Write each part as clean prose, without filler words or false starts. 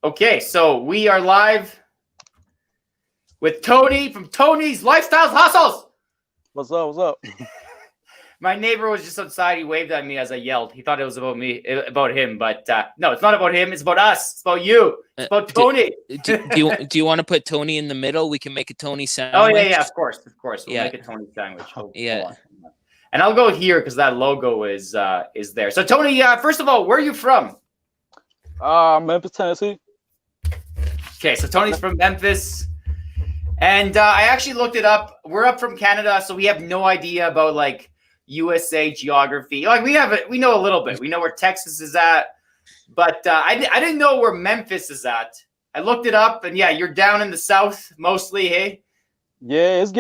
Okay, so we are live with Toney from Toney's LifeStyle Hustles. What's up? What's up? My neighbor was just outside. He waved at me as I yelled. He thought it was about me, about him, but no, it's not about him. It's about us. It's about you. It's about Toney. Do you want to put Toney in the middle? We can make a Toney sandwich. Oh yeah, of course. We'll make a Toney sandwich. Yeah. And I'll go here because that logo is there. So Toney, first of all, where are you from? Memphis, Tennessee. Okay, so Toney's from Memphis. And I actually looked it up. We're up from Canada, so we have no idea about like USA geography. Like we know a little bit. We know where Texas is at, but I didn't know where Memphis is at. I looked it up, and yeah, you're down in the south mostly, hey? Yeah, it's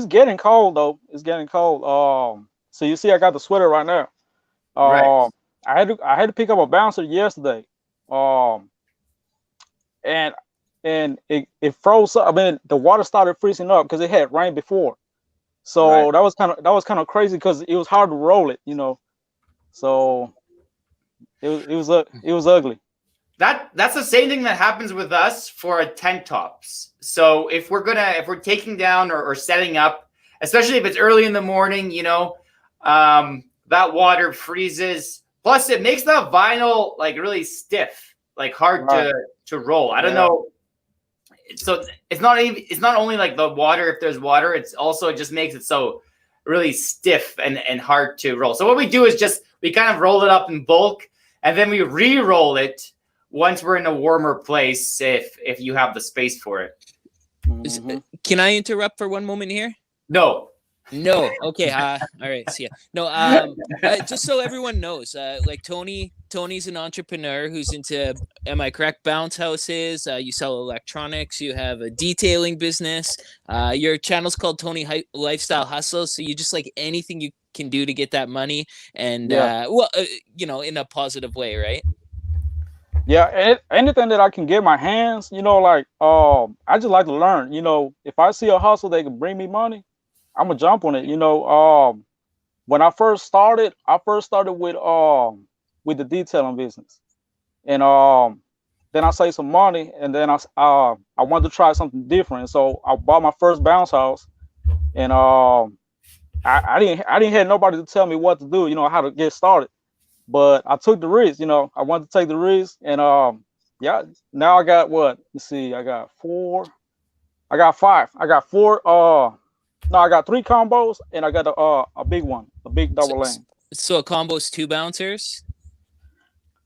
getting cold though. It's getting cold. So you see, I got the sweater right now. Right. I had to pick up a bouncer yesterday. And it froze up. I mean, the water started freezing up because it had rained before. So that was kind of crazy because it was hard to roll it, you know. So it was ugly. That's the same thing that happens with us for tent tops. So if we're taking down or setting up, especially if it's early in the morning, you know, that water freezes. Plus, it makes the vinyl like really stiff, like hard to roll. I don't know. So it's not only like the water. If there's water, it just makes it so really stiff and hard to roll. So what we do is we kind of roll it up in bulk, and then we re-roll it once we're in a warmer place if you have the space for it. Mm-hmm. Can I interrupt for one moment here? No. Okay. All right. See ya. No. Just so everyone knows, like Toney's an entrepreneur who's into, am I correct, bounce houses. You sell electronics. You have a detailing business. Your channel's called Toney LifeStyle Hustlez. So you just like anything you can do to get that money, and you know, in a positive way, right? Yeah, anything that I can get my hands, you know, like I just like to learn. You know, if I see a hustle that can bring me money, I'm gonna jump on it. You know, when I first started with the detailing business, and then I saved some money, and then I wanted to try something different. So I bought my first bounce house, and I didn't have nobody to tell me what to do. You know, how to get started. But I took the risk, you know. I wanted to take the risk, and yeah. Now I got what? Let's see. I got 4. I got 5. I got 4. No, I got 3 combos, and I got a big one, a big double lane. So a combo's 2 bouncers.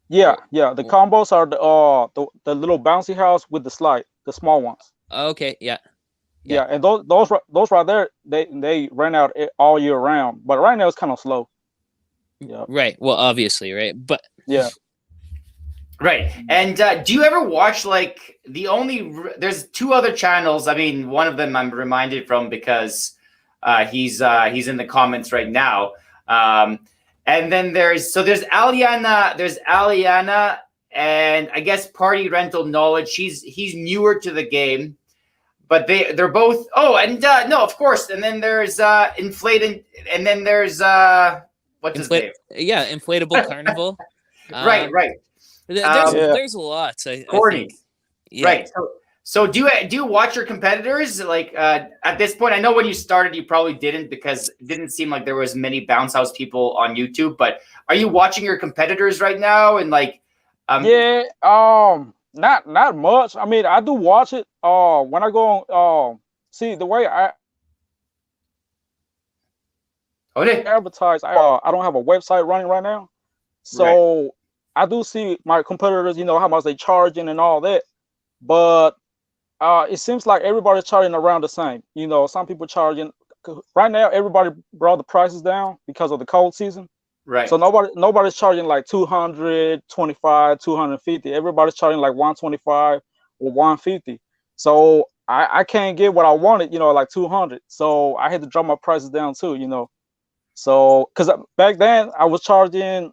Yeah. The combos are the little bouncy house with the slide, the small ones. Okay. Yeah. And those right there, they run out all year round. But right now it's kind of slow. Yeah. Right. Well, obviously, right. But yeah. Right. And do you ever watch like there's 2 other channels. I mean, one of them I'm reminded from because he's in the comments right now. And then there's Aliana and I guess Party Rental Knowledge. He's newer to the game, but they're both. Oh, and no, of course. And then there's Inflated, and then there's what's his name? Yeah, Inflatable Carnival. Right. There's lots. Corny. Yeah. Right. So do you watch your competitors? Like at this point, I know when you started, you probably didn't because it didn't seem like there was many bounce house people on YouTube. But are you watching your competitors right now? And like, not much. I mean, I do watch it. When I go on, see the way I advertise. I don't have a website running right now, so I do see my competitors. You know how much they charging and all that, but it seems like everybody's charging around the same. You know, some people charging right now. Everybody brought the prices down because of the cold season. Right. So nobody's charging like 225, 250. Everybody's charging like 125 or 150. So I can't get what I wanted. You know, like 200. So I had to drop my prices down too. You know. So, because back then I was charging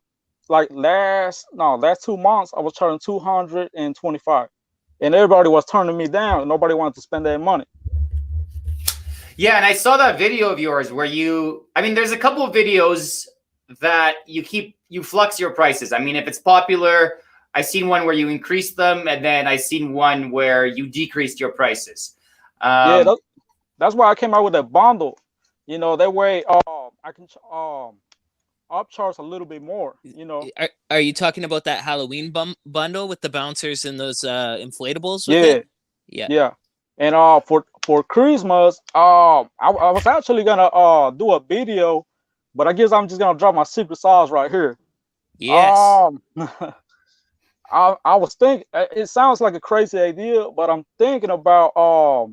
like last 2 months, I was charging 225, and everybody was turning me down. Nobody wanted to spend that money. Yeah, and I saw that video of yours where there's a couple of videos that you flux your prices. I mean, if it's popular, I seen one where you increased them, and then I seen one where you decreased your prices. Yeah, that's why I came out with that bundle. You know, that way I can upcharge a little bit more. You know. Are you talking about that Halloween bundle with the bouncers and those inflatables with Yeah, it? Yeah. yeah. And for Christmas, I was actually gonna do a video, but I guess I'm just gonna drop my secret sauce right here. Yes. I was thinking, it sounds like a crazy idea, but I'm thinking about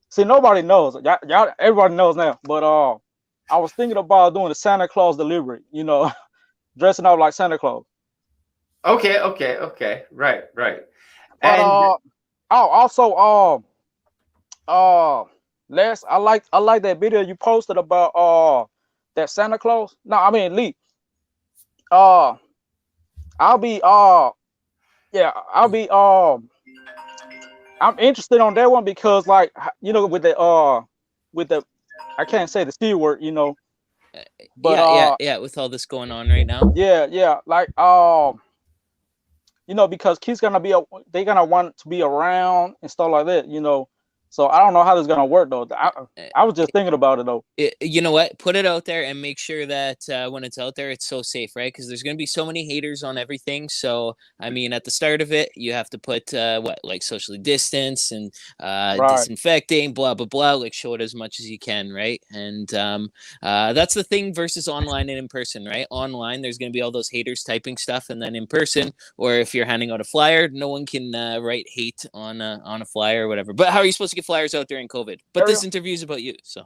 see, nobody knows. Y'all everybody knows now, but I was thinking about doing the Santa Claus delivery, you know, dressing up like Santa Claus. Okay. Right. But And also Les, I like that video you posted about that Santa Claus. No, I mean Lee. I'll be I'm interested on that one because, like, you know, with the I can't say the C word, you know, but yeah, with all this going on right now. yeah, like you know, because kids they're gonna want to be around and stuff like that, you know. So I don't know how this is gonna work though. I was just thinking about it though. You know what? Put it out there and make sure that when it's out there, it's so safe, right? Because there's going to be so many haters on everything. So, I mean, at the start of it, you have to put like socially distance and Right. disinfecting, blah, blah, blah, like show it as much as you can, right? And that's the thing versus online and in person, right? Online, there's going to be all those haters typing stuff. And then in person, or if you're handing out a flyer, no one can write hate on a flyer or whatever. But how are you supposed to get flyers out during COVID? But this interview is about you, so.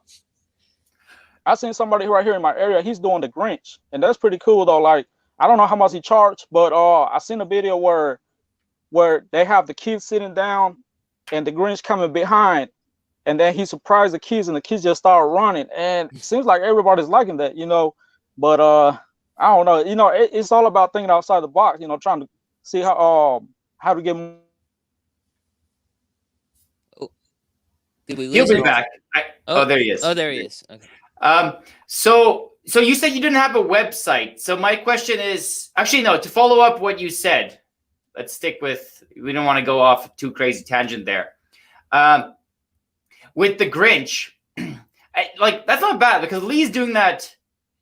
I seen somebody right here in my area. He's doing the Grinch, and that's pretty cool though. Like, I don't know how much he charged, but I seen a video where they have the kids sitting down and the Grinch coming behind, and then he surprised the kids, and the kids just start running. And it seems like everybody's liking that, you know. But I don't know. You know, it's all about thinking outside the box. You know, trying to see how to get. Did we lose he'll be him? back. There he is. Oh, there he is. Okay. So you said you didn't have a website. So my question is, actually, no, to follow up what you said, let's stick with, we don't want to go off too crazy tangent there. With the Grinch, like, that's not bad because Lee's doing that,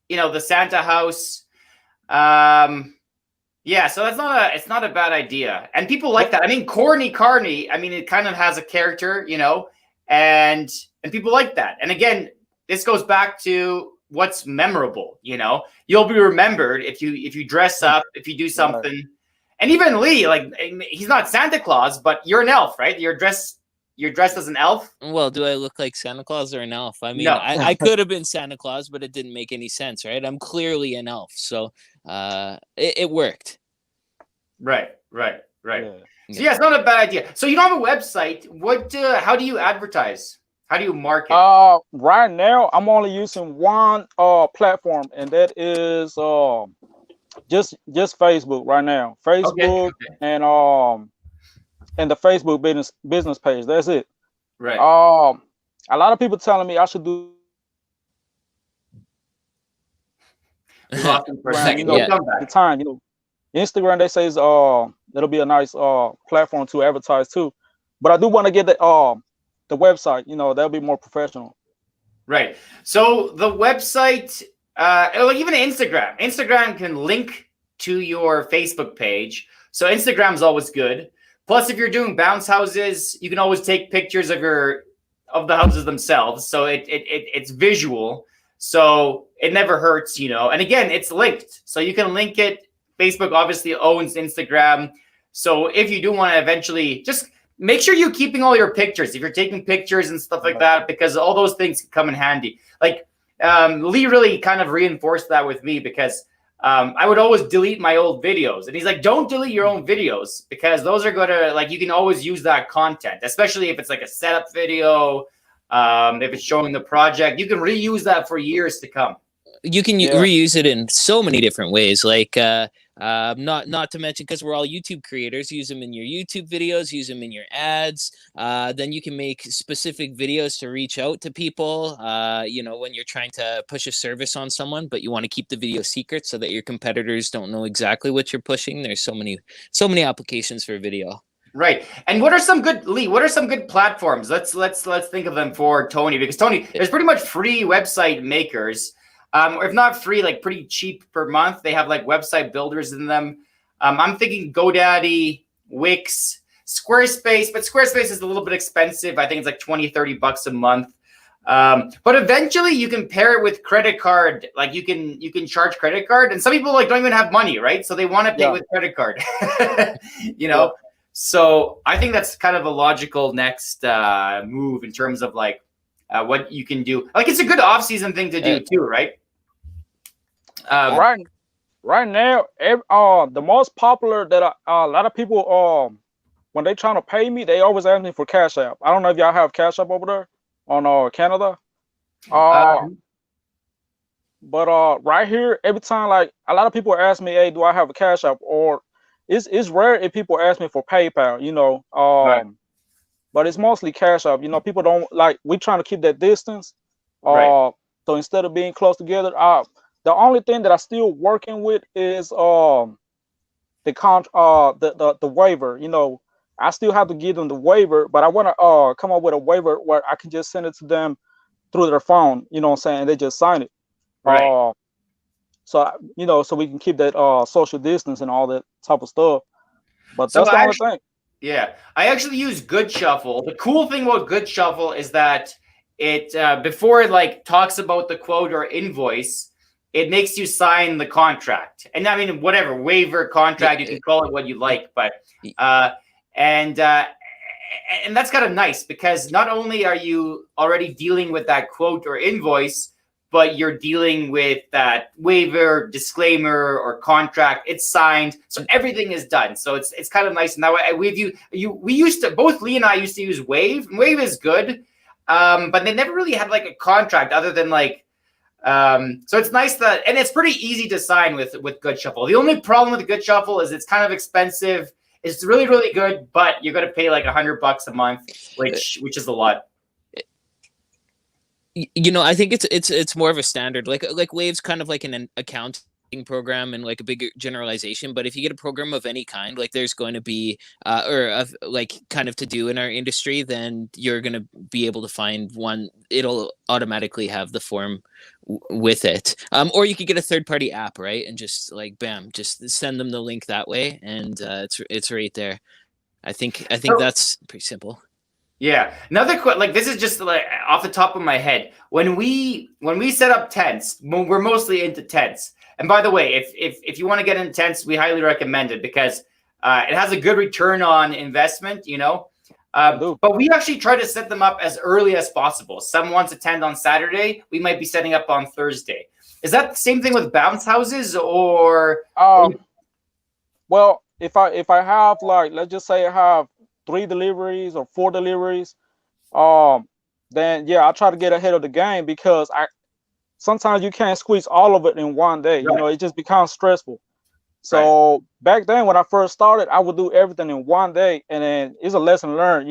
you know, the Santa house. Yeah, so it's not a bad idea. And people like that. I mean, corny carny, I mean, it kind of has a character, you know, and people like that. And again, this goes back to what's memorable, you know. You'll be remembered if you dress up, if you do something. Right. And even Lee, like, he's not Santa Claus, but you're an elf, right? You're dressed as an elf. Well, do I look like Santa Claus or an elf? I mean, no. I could have been Santa Claus, but it didn't make any sense, right? I'm clearly an elf, so it worked. Right. Yeah. So yeah, it's not a bad idea. So you don't have a website. How do you advertise? How do you market? Right now I'm only using one platform, and that is just Facebook right now. Facebook. Okay. And the Facebook business page. That's it. Right. A lot of people telling me I should do. We lost him for a second. You know, come back. The time, you know, Instagram, they say it'll be a nice platform to advertise too, but I do want to get the website. You know, that'll be more professional. Right. So the website, like even Instagram can link to your Facebook page. So Instagram's always good. Plus, if you're doing bounce houses, you can always take pictures of the houses themselves. So it's visual. So it never hurts, you know. And again, it's linked, so you can link it. Facebook obviously owns Instagram. So if you do want to eventually, just make sure you're keeping all your pictures. If you're taking pictures and stuff like that, because all those things come in handy. Like Lee really kind of reinforced that with me because I would always delete my old videos. And he's like, don't delete your own videos because those are going to, like, you can always use that content, especially if it's like a setup video. If it's showing the project, you can reuse that for years to come. You can reuse it in so many different ways. Like Not to mention, because we're all YouTube creators, use them in your YouTube videos, use them in your ads. Then you can make specific videos to reach out to people. When you're trying to push a service on someone, but you want to keep the video secret so that your competitors don't know exactly what you're pushing. There's so many applications for video. Right. And what are some good platforms? Let's think of them for Toney, because Toney, there's pretty much free website makers. Or if not free, like pretty cheap per month. They have like website builders in them. I'm thinking GoDaddy, Wix, Squarespace, but Squarespace is a little bit expensive. I think it's like $20-$30 a month. But eventually you can pair it with credit card. Like you can charge credit card, and some people like don't even have money, right? So they want to pay with credit card, So I think that's kind of a logical next move in terms of like what you can do. Like it's a good off-season thing to do too, right? Right now, the most popular that a lot of people when they trying to pay me, they always ask me for Cash App. I don't know if y'all have Cash App over there on Canada. But right here, every time like a lot of people ask me, hey, do I have a Cash App? Or it's rare if people ask me for PayPal, but it's mostly Cash App. People don't like, we trying to keep that distance. So instead of being close together, the only thing that I still working with is the waiver. I still have to give them the waiver, but I want to come up with a waiver where I can just send it to them through their phone. You know what I'm saying? And they just sign it. Right. So we can keep that social distance and all that type of stuff. But So that's the only thing. Yeah, I actually use Good Shuffle. The cool thing about Good Shuffle is that it before it like talks about the quote or invoice, it makes you sign the contract. And I mean, whatever, waiver, contract, you can call it what you like, but and that's kind of nice, because not only are you already dealing with that quote or invoice, but you're dealing with that waiver, disclaimer, or contract. It's signed, so everything is done. So it's kind of nice. And that way, we used to, both Lee and I used to use Wave. Wave is good, but they never really had like a contract other than like. So it's nice that, and it's pretty easy to sign with Good Shuffle. The only problem with Good Shuffle is it's kind of expensive. It's really, really good, but you're gonna pay like $100 a month, which is a lot. I think it's more of a standard. Like Wave's kind of like an accounting program and like a bigger generalization. But if you get a program of any kind, like there's going to be like kind of to do in our industry, then you're going to be able to find one. It'll automatically have the form with it. Or you could get a third-party app, right? And just like bam, just send them the link that way, and it's right there. I think that's pretty simple. Yeah. Another like this is just like off the top of my head. When we set up tents, we're mostly into tents. And by the way, if you want to get into tents, we highly recommend it, because it has a good return on investment, But we actually try to set them up as early as possible. Someone wants a tent on Saturday, we might be setting up on Thursday. Is that the same thing with bounce houses, or? Well, if I have like, let's just say I have 3 deliveries or 4 deliveries, then yeah, I try to get ahead of the game, because sometimes you can't squeeze all of it in one day. It just becomes stressful. So back then when I first started, I would do everything in one day, and then it's a lesson learned.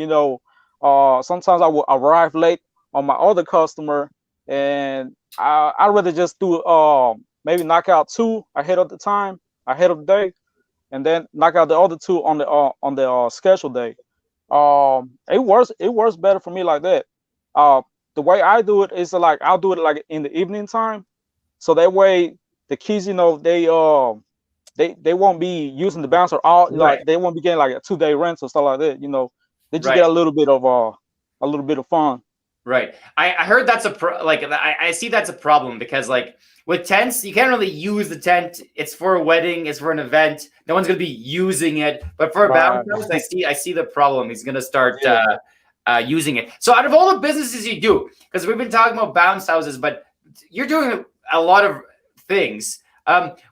Sometimes I would arrive late on my other customer, and I'd rather just do maybe knock out 2 ahead of the day, and then knock out the other 2 on the scheduled day. It works better for me like that. The way I do it is like I'll do it like in the evening time, so that way the kids, they won't be using the bouncer all like they won't be getting like a 2-day rent or stuff like that. They just get a little bit of fun. Right. I heard that's I see that's a problem, because like with tents, you can't really use the tent. It's for a wedding, it's for an event. No one's gonna be using it. But for a bounce house, I see the problem. He's gonna start using it. So out of all the businesses you do, because we've been talking about bounce houses, but you're doing a lot of things.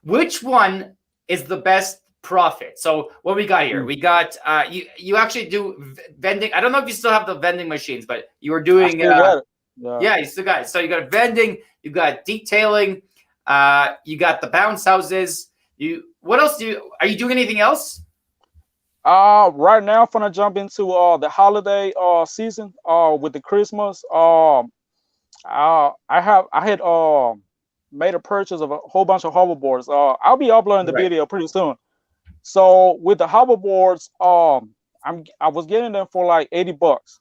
Which one is the best profit? So what we got here, we got you actually do vending. I don't know if you still have the vending machines, but you were doing you still got it. So you got vending, you got detailing, you got the bounce houses. what else are you doing anything else? Right now, I'm gonna jump into the holiday season with the Christmas. I had made a purchase of a whole bunch of hoverboards. I'll be uploading the Right. video pretty soon. So with the hoverboards, I was getting them for like $80.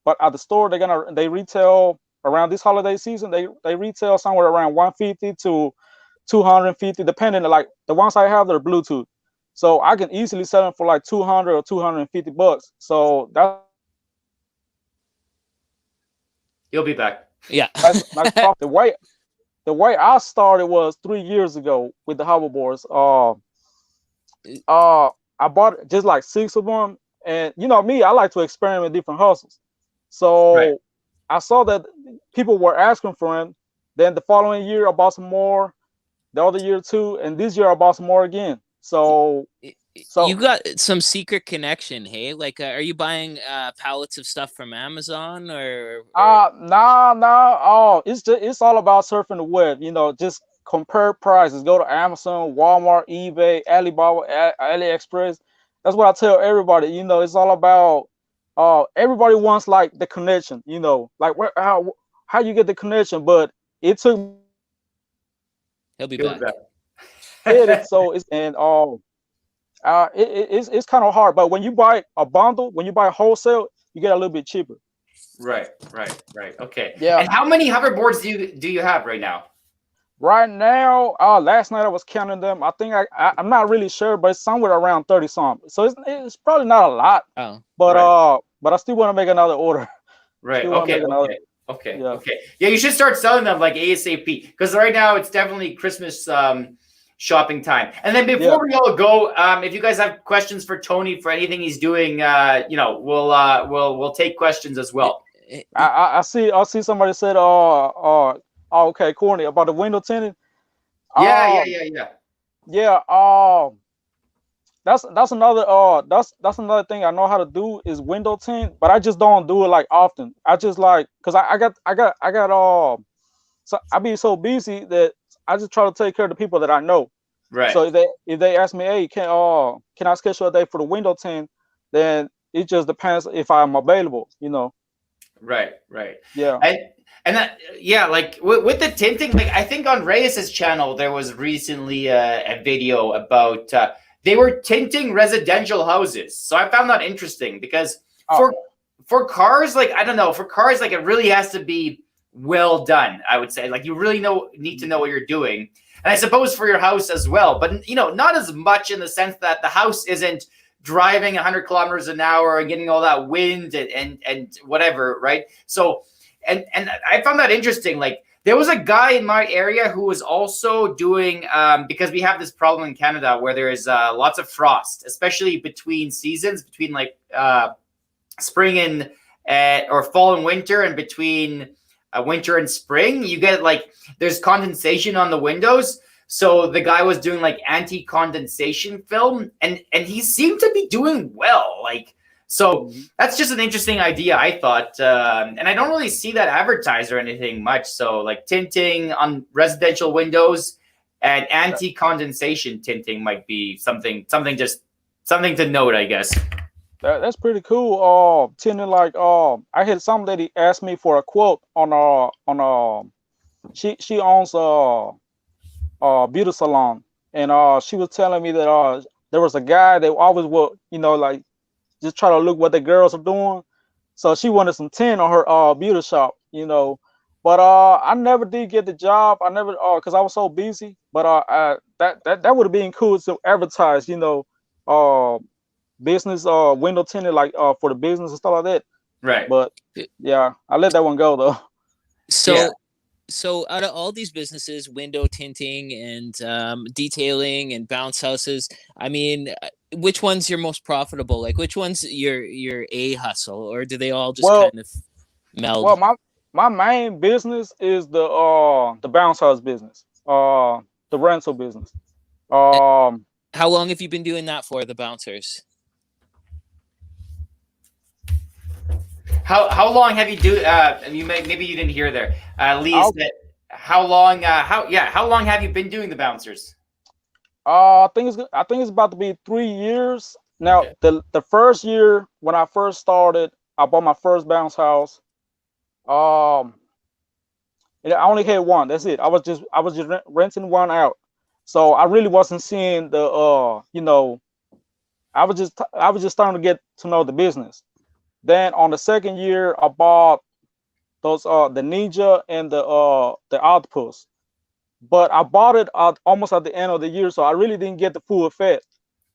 But at the store they retail around this holiday season. They retail somewhere around 150 to 250, depending. Like the ones I have, they're Bluetooth, so I can easily sell them for like 200 or $250. So You'll be back. Yeah. that's the way I started was 3 years ago with the hoverboards. I bought just like 6 of them, and you know me, I like to experiment with different hustles. So Right. I saw that people were asking for them. Then the following year, I bought some more. The other year too, and this year I bought some more again. So You got some secret connection, hey? Like, are you buying pallets of stuff from Amazon or? no. Oh, it's all about surfing the web. You know, just compare prices. Go to Amazon, Walmart, eBay, Alibaba, AliExpress. That's what I tell everybody. You know, it's all about. Everybody wants like the connection. You know, like how you get the connection, but it took. He'll be back. So it's it's kind of hard, but when you buy a bundle, when you buy wholesale, you get a little bit cheaper. Right. Okay. Yeah. And how many hoverboards do you have right now? Right now, last night I was counting them. I think I'm not really sure, but it's somewhere around 30 something. So it's probably not a lot. Oh. But I still want to make another order. Right. Okay. Yeah. Yeah, you should start selling them like ASAP, because right now it's definitely Christmas shopping time. And then before we all go, if you guys have questions for Toney for anything he's doing, we'll take questions as well. I see somebody said okay, Corny, about the window tinting. Yeah. That's another thing I know how to do is window tint, but I just don't do it like often. I just like, because I got so I be so busy that I just try to take care of the people that I know. Right. So if they ask me, hey, can I schedule a day for the window tint, then it just depends if I'm available, you know. Right. Yeah. And that, like with the tinting, like I think on Reyes's channel there was recently a video about they were tinting residential houses. So I found that interesting because for cars, like I don't know, for cars, like it really has to be well done. I would say, like you really need to know what you're doing, and I suppose for your house as well. But not as much in the sense that the house isn't driving 100 kilometers an hour and getting all that wind and whatever, right? So. And I found that interesting. Like there was a guy in my area who was also doing because we have this problem in Canada where there is lots of frost, especially between seasons, between like spring and or fall and winter, and between winter and spring, you get like there's condensation on the windows. So the guy was doing like anti-condensation film, and he seemed to be doing well. Like. So that's just an interesting idea, I thought. And I don't really see that advertised or anything much. So like tinting on residential windows and anti-condensation tinting might be something to note, I guess. That's pretty cool. Tinting, like I had some lady ask me for a quote on she owns a beauty salon, and she was telling me that there was a guy that always would, like just try to look what the girls are doing. So she wanted some tint on her beauty shop, But I never did get the job. I never because I was so busy. But that would have been cool to advertise, business window tinting, like for the business and stuff like that. Right. But yeah, I let that one go though. So out of all these businesses, window tinting and detailing and bounce houses, I mean, which one's your most profitable? Like, which one's your A hustle, or do they all just kind of meld? Well, my main business is the bounce house business, the rental business. How long have you been doing that for, the bouncers? How long have you maybe you didn't hear there. Lee said how long have you been doing the bouncers? I think it's about to be 3 years now. Okay. The first year when I first started, I bought my first bounce house. Um, and I only had one. That's it. I was just renting one out. So I really wasn't seeing the I was just starting to get to know the business. Then on the second year, I bought those the Ninja and the Octopus. But I bought it almost at the end of the year, so I really didn't get the full effect.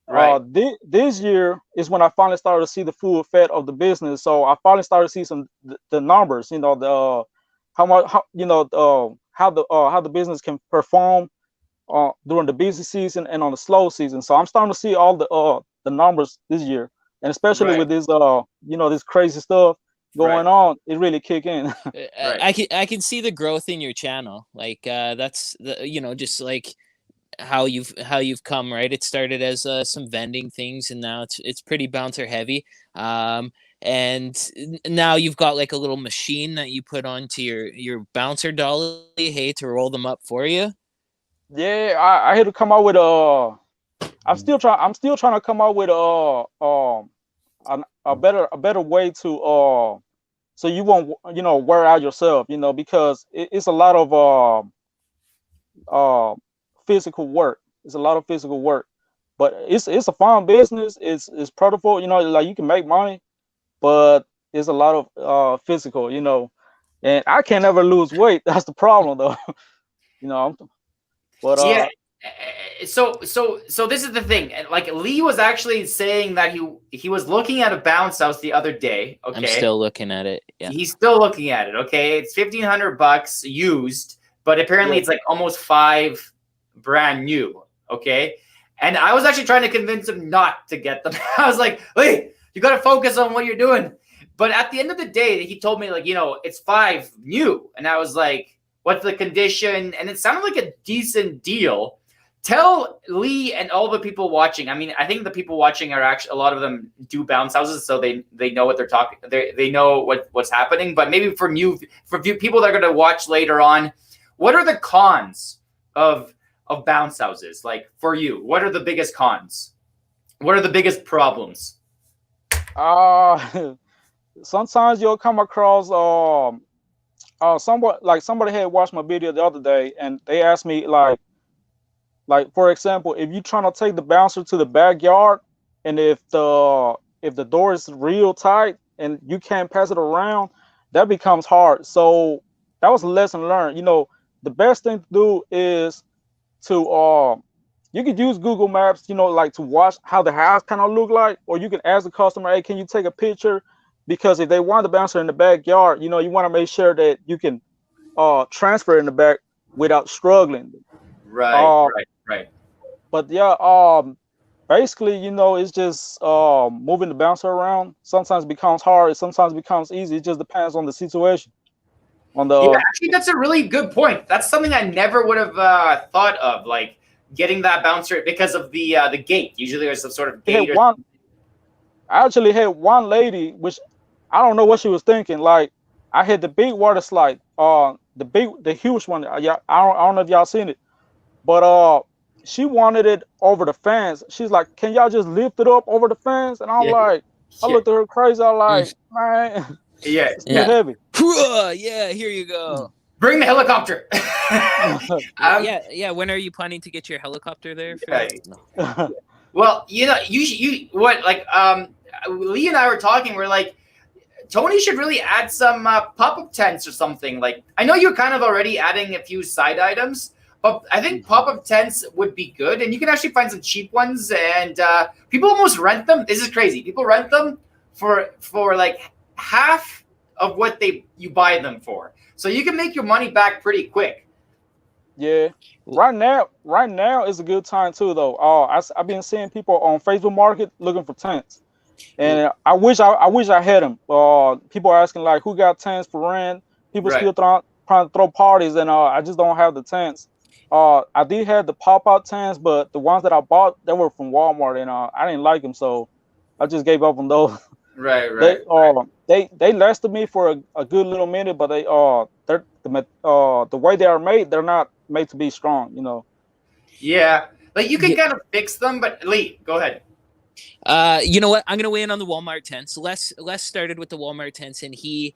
Right. This year is when I finally started to see the full effect of the business. So I finally started to see the numbers, the how much how the business can perform during the busy season and on the slow season. So I'm starting to see all the numbers this year, and especially Right. with this this crazy stuff Right. going on, it really kick in. Right. I can see the growth in your channel. Like that's the just like how you've come, right? It started as some vending things, and now it's pretty bouncer heavy. And now you've got like a little machine that you put onto your bouncer dolly, hey, to roll them up for you. Yeah, I had to come out with I'm still trying to come out with a better way to so you won't wear out yourself, because it's a lot of physical work. It's a lot of physical work, but it's a fun business. It's profitable, like you can make money, but it's a lot of physical, and I can't ever lose weight. That's the problem though. you know but Yeah. So this is the thing. Like Lee was actually saying that he was looking at a bounce house the other day. Okay. I'm still looking at it. Yeah. He's still looking at it. Okay. It's $1,500 used, but apparently Yeah. it's like almost 5 brand new. Okay. And I was actually trying to convince him not to get them. I was like, hey, you got to focus on what you're doing. But at the end of the day, he told me like, it's 5 new. And I was like, what's the condition? And it sounded like a decent deal. Tell Lee and all the people watching. I mean, I think the people watching are actually, a lot of them do bounce houses, so they know what they're talking. They know what's happening. But maybe for people that are going to watch later on, what are the cons of bounce houses? Like for you, what are the biggest cons? What are the biggest problems? Sometimes you'll come across somebody had watched my video the other day, and they asked me like for example, if you're trying to take the bouncer to the backyard, and if the door is real tight and you can't pass it around, that becomes hard. So that was a lesson learned. The best thing to do is to you could use Google Maps, like to watch how the house kind of look like, or you can ask the customer, hey, can you take a picture? Because if they want the bouncer in the backyard, you want to make sure that you can transfer in the back without struggling. Right. But yeah, basically, it's just moving the bouncer around. Sometimes it becomes hard, sometimes it becomes easy. It just depends on the situation. Yeah, actually, that's a really good point. That's something I never would have thought of, like getting that bouncer because of the gate. Usually, there's some sort of gate. I actually had one lady, which I don't know what she was thinking. Like, I had the big water slide, the huge one. Yeah, I don't know if y'all seen it, but she wanted it over the fence. She's like, "Can y'all just lift it up over the fence?" And I'm like, I looked at her crazy. I'm like, man, it's too heavy. Yeah, here you go. Bring the helicopter. Yeah. When are you planning to get your helicopter there? Well, you what like Lee and I were talking. We're like, Toney should really add some pop-up tents or something. Like, I know you're kind of already adding a few side items, but I think pop-up tents would be good, and you can actually find some cheap ones. And people almost rent them. This is crazy. People rent them for like half of what you buy them for, so you can make your money back pretty quick. Yeah, right now is a good time too, though. I've been seeing people on Facebook Market looking for tents, and I wish I had them. People are asking like, who got tents for rent? People still trying to throw parties, and I just don't have the tents. I did have the pop-out tents, but the ones that I bought, they were from Walmart, and I didn't like them, so I just gave up on those. Right. They lasted me for a good little minute, but the way they are made, they're not made to be strong, Yeah, Like you can kind of fix them, but Lee, go ahead. You know what? I'm gonna weigh in on the Walmart tents. Les started with the Walmart tents, and he,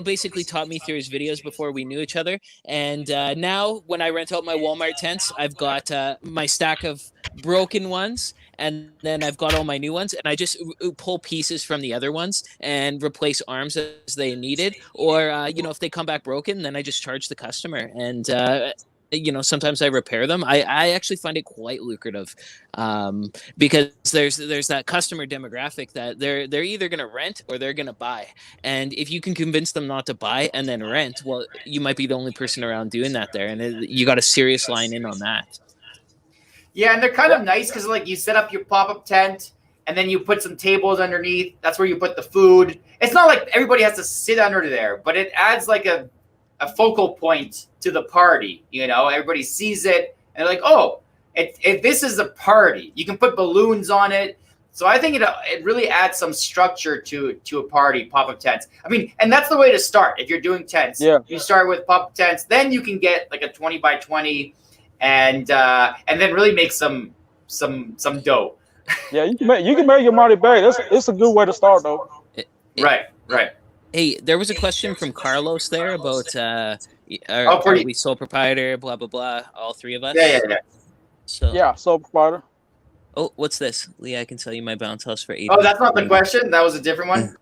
basically taught me through his videos before we knew each other. And now, when I rent out my Walmart tents, I've got my stack of broken ones, and then I've got all my new ones, and I just pull pieces from the other ones and replace arms as they needed. Or if they come back broken, then I just charge the customer. And sometimes I repair them. I actually find it quite lucrative, because there's that customer demographic that they're either going to rent or they're going to buy. And if you can convince them not to buy and then rent, well, you might be the only person around doing that there, and you got a serious line in on that. Yeah, and they're kind of nice because like you set up your pop-up tent and then you put some tables underneath. That's where you put the food. It's not like everybody has to sit under there, but it adds like a focal point to the party. Everybody sees it and they're like, oh, if this is a party, you can put balloons on it. So I think it really adds some structure to a party, pop-up tents. I mean, and that's the way to start. If you're doing tents, you start with pop-up tents, then you can get like a 20 by 20 and then really make some dough. Yeah, you can make your money back. It's a good way to start though. Right. Hey, there was a question from Carlos there about are we sole proprietor, blah blah blah, all three of us. Yeah. So sole proprietor. Oh, what's this, Lee? I can sell you my bounce house for $8. Oh, that's not the question. That was a different one.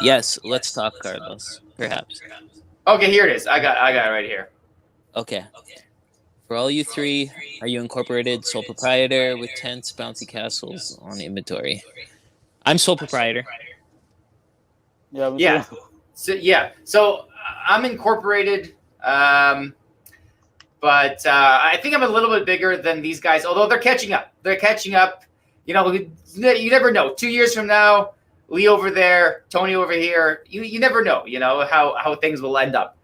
Yes, let's talk, Carlos. Perhaps. Okay, here it is. I got it right here. Okay. For all you three, are you incorporated, sole proprietor with tents, bouncy castles on inventory? I'm sole proprietor. Yeah. So I'm incorporated, but I think I'm a little bit bigger than these guys. Although they're catching up. You never know. 2 years from now, Lee over there, Toney over here. You never know. How things will end up.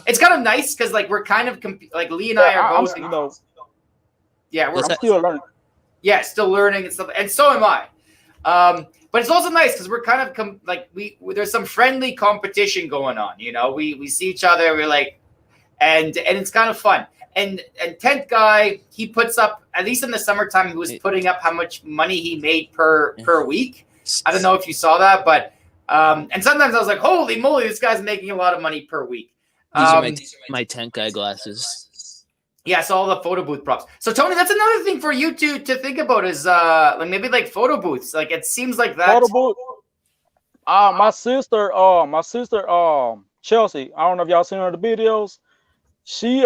It's kind of nice because like we're kind of like Lee and I are both. I'm still learning. Yeah, still learning and stuff, and so am I. But it's also nice because we're kind of there's some friendly competition going on. We see each other. We're like, and it's kind of fun. And tent guy, he puts up, at least in the summertime, he was putting up how much money he made per week. I don't know if you saw that, but and sometimes I was like, holy moly, this guy's making a lot of money per week. These are my tent guy glasses. Yeah, so all the photo booth props. So Toney, that's another thing for you to think about is maybe like photo booths. Like it seems like that. Photo booth. My sister, Chelsea. I don't know if y'all seen her in the videos. She's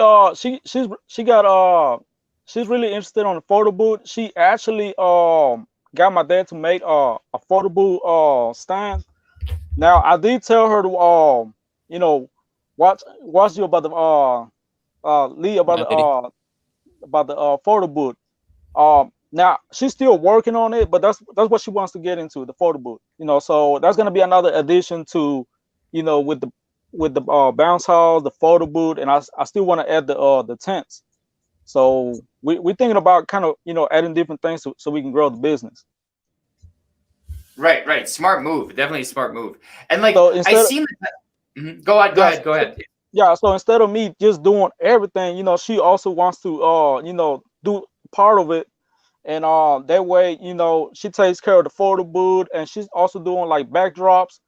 really interested on the photo booth. She actually got my dad to make a photo booth stand. Now I did tell her to watch you about the Lee about the photo booth. Now she's still working on it, but that's what she wants to get into, the photo booth. So that's gonna be another addition to, with the bounce house, the photo booth, and I still want to add the tents. So we're thinking about kind of adding different things so we can grow the business. Right. Smart move. Definitely a smart move. And like so Go ahead. Yeah. So instead of me just doing everything, she also wants to do part of it, and that way she takes care of the photo booth, and she's also doing like backdrops.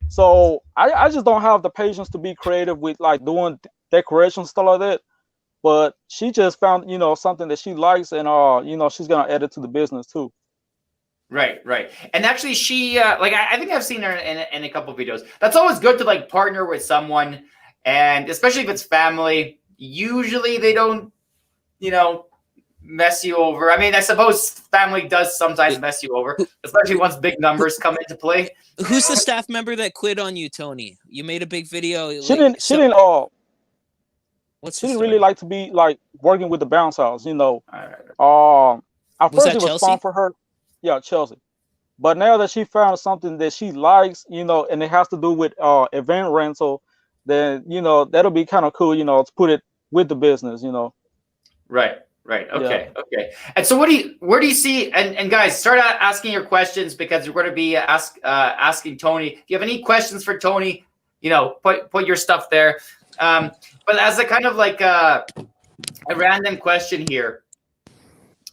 So I just don't have the patience to be creative with like doing decoration stuff like that. But she just found something that she likes, and she's gonna add it to the business too. Right. And actually, she I think I've seen her in a couple of videos. That's always good to like partner with someone, and especially if it's family. Usually they don't, mess you over. I mean, I suppose family does sometimes mess you over, especially once big numbers come into play. Who's the staff member that quit on you, Toney? You made a big video. She didn't really like to be like working with the bounce house. At first it was fun for her. Yeah, Chelsea. But now that she found something that she likes, and it has to do with event rental, then that'll be kind of cool, to put it with the business, Right. Okay. And so where do you see, and guys, start asking your questions, because we're going to be asking Toney. If you have any questions for Toney, put your stuff there. But as a kind of like a random question here,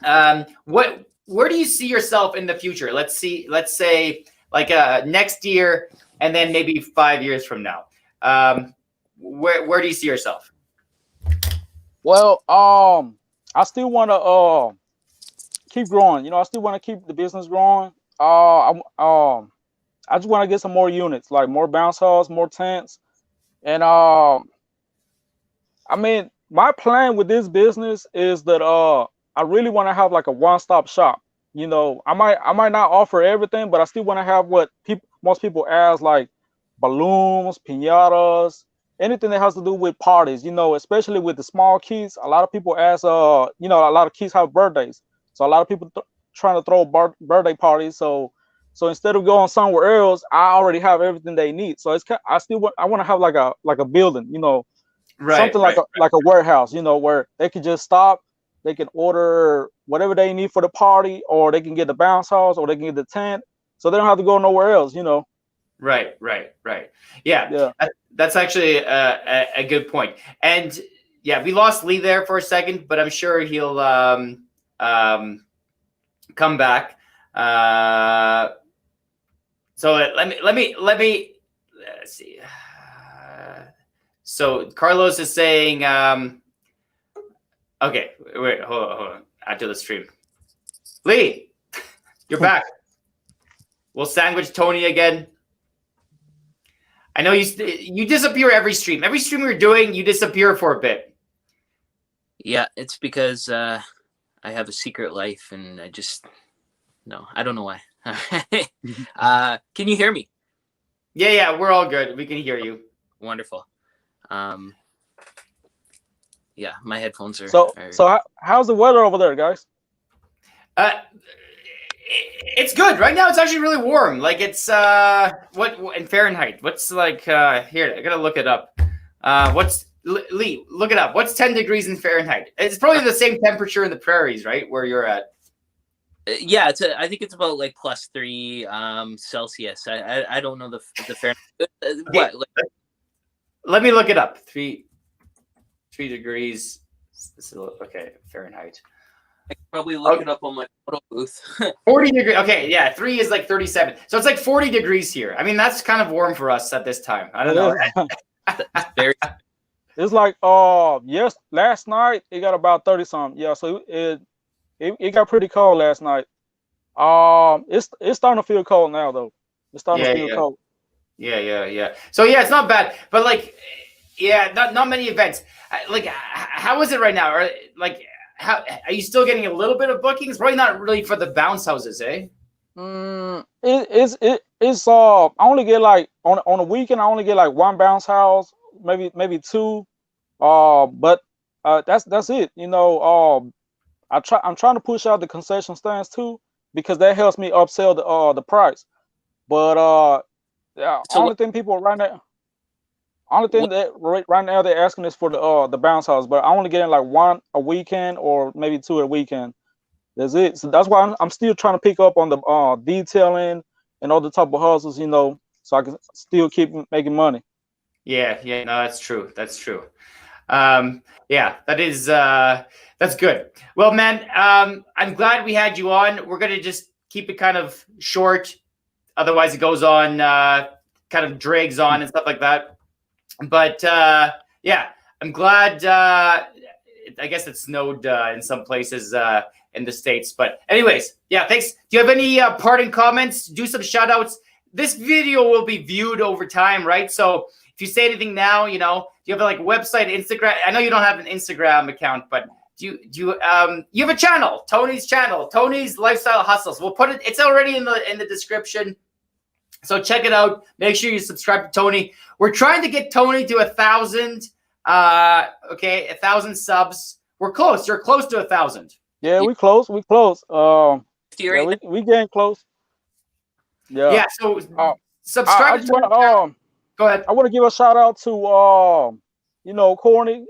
where do you see yourself in the future? Let's say like next year, and then maybe 5 years from now. Where do you see yourself? Well, I still want to keep growing. You know, I still want to keep the business growing. I just want to get some more units, like more bounce halls, more tents, and I mean, my plan with this business is that I really want to have like a one-stop shop. You know, I might not offer everything, but I still want to have what most people ask, like balloons, piñatas, anything that has to do with parties. You know, especially with the small kids. A lot of people ask, you know, a lot of kids have birthdays, so a lot of people trying to throw birthday parties. So instead of going somewhere else, I already have everything they need. So I want to have like a building, you know, something like a warehouse, you know, where they can just stop, they can order whatever they need for the party, or they can get the bounce house, or they can get the tent, so they don't have to go nowhere else, you know. Right. Yeah. That's actually a good point. And yeah, we lost Lee there for a second, but I'm sure he'll come back. So let me let's see. So Carlos is saying, okay, wait, hold on. After the stream, Lee, you're back. We'll sandwich Toney again. I know you disappear every stream. Every stream we're doing, you disappear for a bit. Yeah, it's because I have a secret life, and I don't know why. Can you hear me? Yeah, we're all good. We can hear you. Wonderful. Yeah, my headphones are. So how's the weather over there, guys? It's good right now. It's actually really warm. Like it's what in Fahrenheit? What's like here? I gotta look it up. What's Lee? Look it up. What's 10 degrees in Fahrenheit? It's probably the same temperature in the prairies, right, where you're at. Yeah, I think it's about like +3 Celsius. I don't know the Fahrenheit. What? Let me look it up. 3 degrees. This is okay. Fahrenheit. I can probably look it up on my photo booth. 40 degrees. Okay, yeah, 3 is like 37. So it's like 40 degrees here. I mean, that's kind of warm for us at this time. I don't know. It's like yes, last night it got about 30 something. Yeah, so it got pretty cold last night. It's starting to feel cold now though. It's starting to feel cold. Yeah. So yeah, it's not bad, but like, yeah, not many events. Like, how is it right now? Or like, how are you still getting a little bit of bookings? Probably not really for the bounce houses, eh? It's I only get like on a weekend I only get like one bounce house, maybe two. But that's it. You know, I'm trying to push out the concession stands too, because that helps me upsell the price. But yeah, So only thing that right now they're asking is for the bounce house, but I only getting like one a weekend or maybe two a weekend. That's it. So that's why I'm still trying to pick up on the detailing and other type of hustles, you know, so I can still keep making money. Yeah, no, that's true. Yeah, that's good. Well, man, I'm glad we had you on. We're gonna just keep it kind of short, otherwise it goes on, kind of drags on and stuff like that. But yeah, I'm glad. I guess it snowed in some places in the States. But anyways, yeah, thanks. Do you have any parting comments? Do some shout outs. This video will be viewed over time, right? So if you say anything now, you know, do you have like a website, Instagram? I know you don't have an Instagram account, but do you have a channel, Toney's channel, Toney's Lifestyle Hustles. We'll put it, it's already in the description. So check it out. Make sure you subscribe to Toney. We're trying to get Toney to 1,000. 1,000 subs. We're close. You're close to 1,000. Yeah, we close. We getting close. Yeah. Yeah. So subscribe. Go ahead. I want to give a shout out to you know, Corny.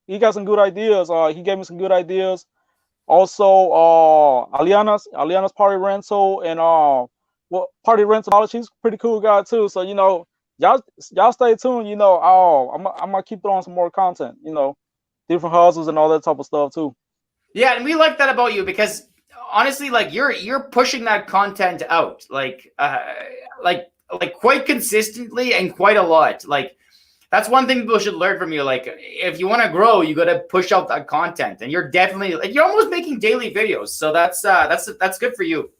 He got some good ideas. He gave me some good ideas. Also, Aliana's Party Rental and Party Rental. She's a pretty cool guy too. So you know, y'all stay tuned. You know, I'm gonna keep throwing some more content. You know, different hustles and all that type of stuff too. Yeah, and we like that about you because honestly, like you're pushing that content out, like quite consistently and quite a lot. Like that's one thing people should learn from you. Like if you want to grow, you got to push out that content, and you're definitely like you're almost making daily videos. So that's good for you.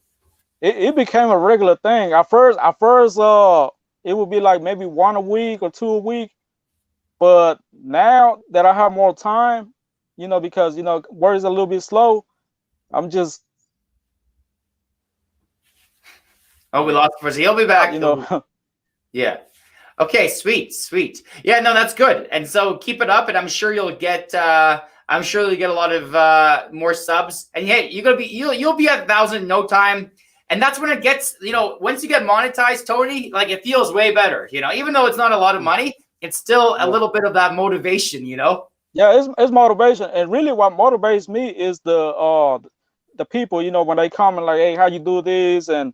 It became a regular thing. At first, it would be like maybe one a week or two a week. But now that I have more time, because work is a little bit slow, I'm just We lost for He'll be back. you Yeah. Okay, sweet. Yeah, no, that's good. And so keep it up, and I'm sure you'll get a lot of more subs. And yeah, you'll be at 1,000 in no time. And that's when it gets, once you get monetized, Toney, like it feels way better. Even though it's not a lot of money, it's still a little bit of that motivation. Yeah, it's motivation. And really what motivates me is the people, when they comment like, hey, how you do this, and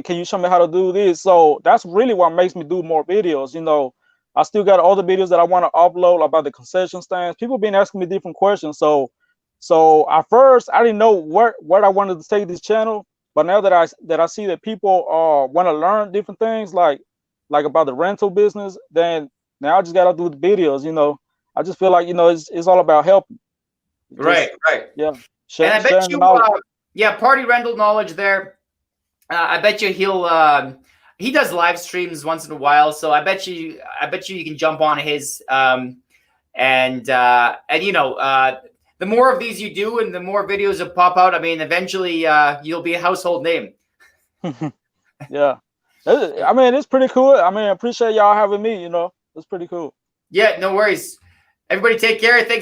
can you show me how to do this? So that's really what makes me do more videos. I still got other videos that I want to upload about the concession stands. People been asking me different questions. So at first I didn't know where I wanted to take this channel, but now that I see that people want to learn different things like about the rental business, then now I just gotta do the videos. I just feel like it's all about helping. Right. Yeah. And I bet you, party rental knowledge there. I bet you he does live streams once in a while, so I bet you you can jump on his the more of these you do and the more videos that pop out, I mean, eventually you'll be a household name. Yeah. I mean, it's pretty cool. I mean, I appreciate y'all having me, it's pretty cool. Yeah, no worries. Everybody take care. Thanks